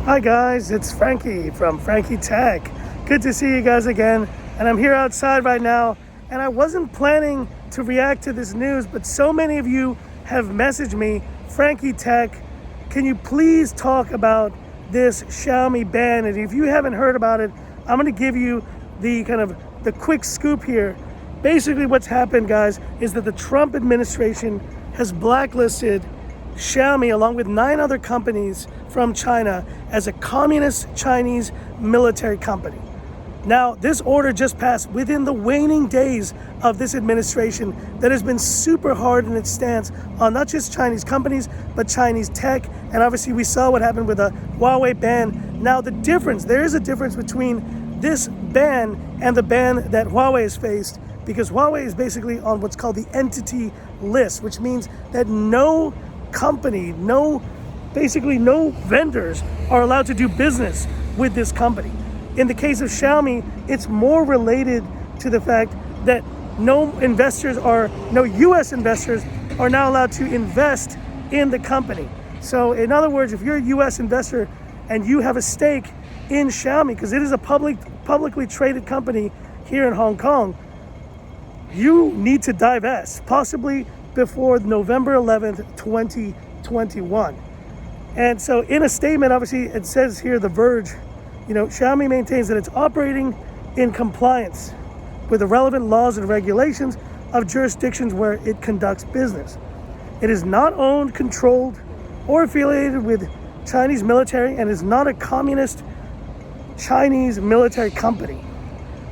Hi guys, it's Frankie from Frankie Tech. Good to see you guys again. And I'm here outside right now, and I wasn't planning to react to this news, but so many of you have messaged me, Frankie Tech, can you please talk about this Xiaomi ban? And if you haven't heard about it, I'm gonna give you the quick scoop here. Basically what's happened, guys, is that the Trump administration has blacklisted Xiaomi along with 9 other companies from China as a communist Chinese military company. Now, this order just passed within the waning days of this administration that has been super hard in its stance on not just Chinese companies, but Chinese tech. And obviously we saw what happened with the Huawei ban. Now there is a difference between this ban and the ban that Huawei has faced, because Huawei is basically on what's called the entity list, which means that no company, no vendors are allowed to do business with this company. In the case of Xiaomi, it's more related to the fact that no US investors are now allowed to invest in the company. So in other words, if you're a US investor and you have a stake in Xiaomi, because it is a publicly traded company here in Hong Kong, you need to divest, possibly before November 11th, 2021. And so in a statement, obviously it says here, The Verge, Xiaomi maintains that it's operating in compliance with the relevant laws and regulations of jurisdictions where it conducts business. It is not owned, controlled, or affiliated with Chinese military and is not a communist Chinese military company.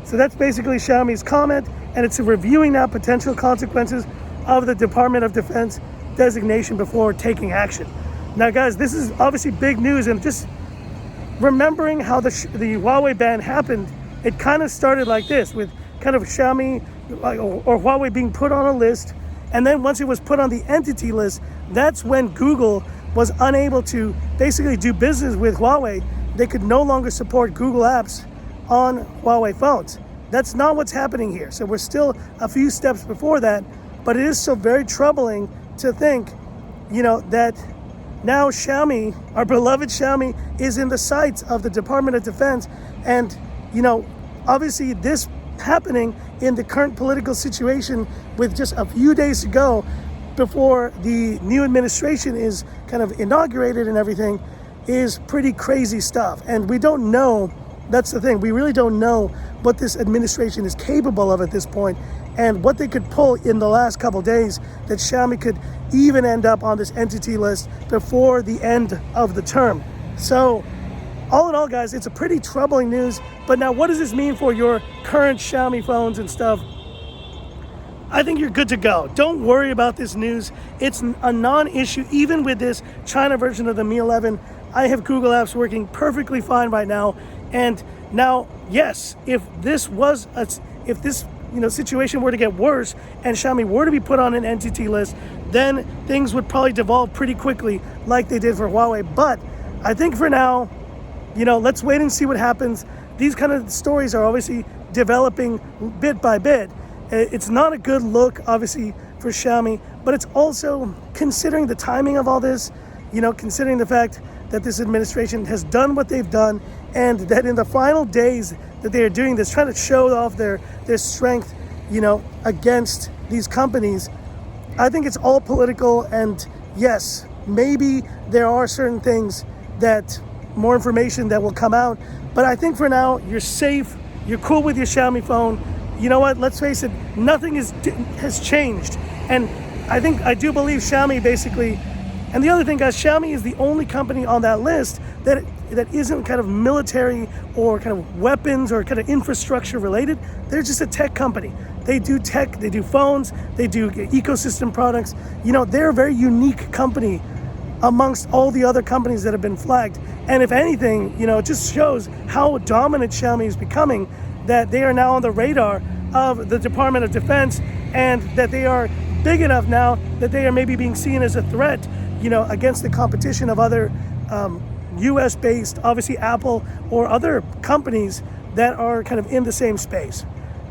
So that's basically Xiaomi's comment, and it's reviewing now potential consequences of the Department of Defense designation before taking action. Now guys, this is obviously big news, and just remembering how the Huawei ban happened, it kind of started like this, with kind of Xiaomi or Huawei being put on a list, and then once it was put on the entity list, that's when Google was unable to basically do business with Huawei. They could no longer support Google apps on Huawei phones. That's not what's happening here. So we're still a few steps before that, but it is so very troubling to think, that now Xiaomi, our beloved Xiaomi, is in the sights of the Department of Defense. And, obviously this happening in the current political situation with just a few days to go before the new administration is kind of inaugurated and everything is pretty crazy stuff. And we don't know, that's the thing, we really don't know what this administration is capable of at this point, and what they could pull in the last couple days, that Xiaomi could even end up on this entity list before the end of the term. So all in all, guys, it's a pretty troubling news. But now what does this mean for your current Xiaomi phones and stuff? I think you're good to go. Don't worry about this news. It's a non-issue. Even with this China version of the Mi 11, I have Google Apps working perfectly fine right now. And now, yes, if this situation were to get worse and Xiaomi were to be put on an entity list, then things would probably devolve pretty quickly like they did for Huawei. But I think for now, let's wait and see what happens. These kind of stories are obviously developing bit by bit. It's not a good look, obviously, for Xiaomi, but it's also, considering the timing of all this, considering the fact that this administration has done what they've done, and that in the final days that they are doing this, trying to show off their strength, against these companies, I think it's all political. And yes, maybe there are certain things more information that will come out, but I think for now, you're safe, you're cool with your Xiaomi phone. You know what, let's face it, nothing has changed. And I do believe Xiaomi basically, and the other thing, guys, Xiaomi is the only company on that list that isn't kind of military or kind of weapons or kind of infrastructure related. They're just a tech company. They do tech, they do phones, they do ecosystem products. They're a very unique company amongst all the other companies that have been flagged. And if anything, it just shows how dominant Xiaomi is becoming, that they are now on the radar of the Department of Defense, and that they are big enough now that they are maybe being seen as a threat, against the competition of other US-based, obviously Apple or other companies that are kind of in the same space.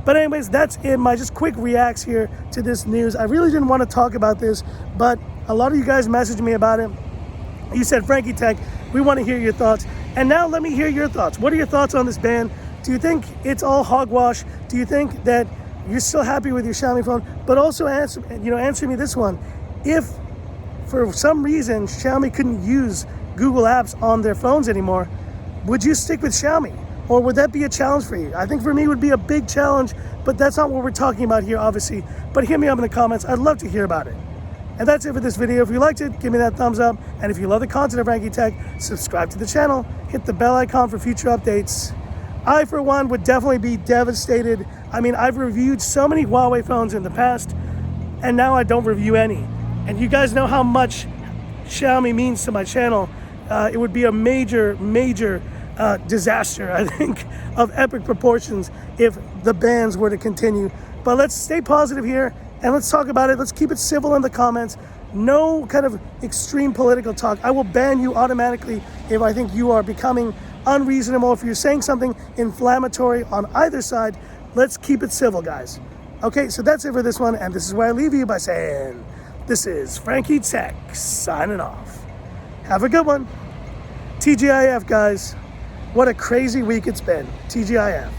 But anyways, that's it. My just quick reacts here to this news. I really didn't want to talk about this, but a lot of you guys messaged me about it. You said, Frankie Tech, we want to hear your thoughts. And now let me hear your thoughts. What are your thoughts on this ban? Do you think it's all hogwash? Do you think that you're still happy with your Xiaomi phone? But also answer me this one. If for some reason Xiaomi couldn't use Google Apps on their phones anymore, would you stick with Xiaomi? Or would that be a challenge for you? I think for me it would be a big challenge, but that's not what we're talking about here, obviously. But hit me up in the comments. I'd love to hear about it. And that's it for this video. If you liked it, give me that thumbs up. And if you love the content of Frankie Tech, subscribe to the channel, hit the bell icon for future updates. I, for one, would definitely be devastated. I mean, I've reviewed so many Huawei phones in the past, and now I don't review any. And you guys know how much Xiaomi means to my channel. It would be a major disaster, I think, of epic proportions if the bans were to continue. But let's stay positive here and let's talk about it. Let's keep it civil in the comments. No kind of extreme political talk. I will ban you automatically if I think you are becoming unreasonable, if you're saying something inflammatory on either side. Let's keep it civil, guys. Okay, so that's it for this one, and this is where I leave you by saying, this is Frankie Tech signing off. Have a good one. TGIF, guys. What a crazy week it's been. TGIF.